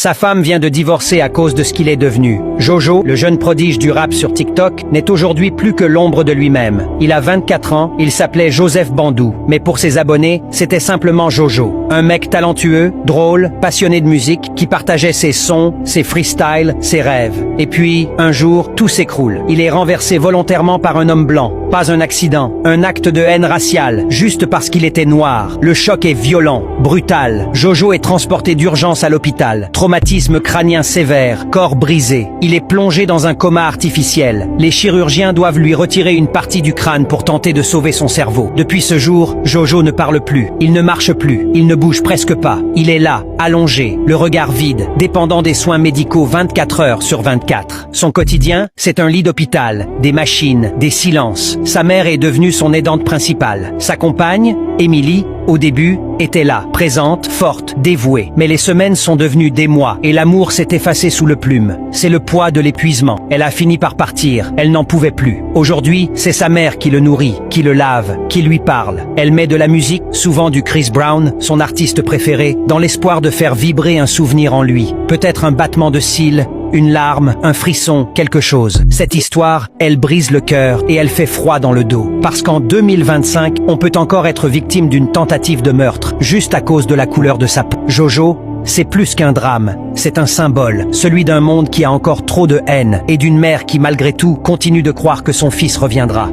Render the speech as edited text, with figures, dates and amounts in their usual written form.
Sa femme vient de divorcer à cause de ce qu'il est devenu. Jojo, le jeune prodige du rap sur TikTok, n'est aujourd'hui plus que l'ombre de lui-même. Il a 24 ans, il s'appelait Joseph Bandou, mais pour ses abonnés, c'était simplement Jojo. Un mec talentueux, drôle, passionné de musique, qui partageait ses sons, ses freestyles, ses rêves. Et puis, un jour, tout s'écroule. Il est renversé volontairement par un homme blanc. Pas un accident, un acte de haine raciale, juste parce qu'il était noir. Le choc est violent, brutal. Jojo est transporté d'urgence à l'hôpital. Traumatisme crânien sévère, corps brisé. Il est plongé dans un coma artificiel. Les chirurgiens doivent lui retirer une partie du crâne pour tenter de sauver son cerveau. Depuis ce jour, Jojo ne parle plus. Il ne marche plus. Il ne bouge presque pas. Il est là, allongé, le regard vide, dépendant des soins médicaux 24 heures sur 24. Son quotidien, c'est un lit d'hôpital, des machines, des silences. Sa mère est devenue son aidante principale. Sa compagne, Émilie, au début, était là, présente, forte, dévouée. Mais les semaines sont devenues des mois et l'amour s'est effacé sous le plume. C'est le poids de l'épuisement. Elle a fini par partir. Elle n'en pouvait plus. Aujourd'hui, c'est sa mère qui le nourrit, qui le lave, qui lui parle. Elle met de la musique, souvent du Chris Brown, son artiste préféré, dans l'espoir de faire vibrer un souvenir en lui. Peut-être un battement de cils, une larme, un frisson, quelque chose. Cette histoire, elle brise le cœur et elle fait froid dans le dos. Parce qu'en 2025, on peut encore être victime d'une tentative de meurtre, juste à cause de la couleur de sa peau. Jojo, c'est plus qu'un drame, c'est un symbole, celui d'un monde qui a encore trop de haine et d'une mère qui malgré tout continue de croire que son fils reviendra.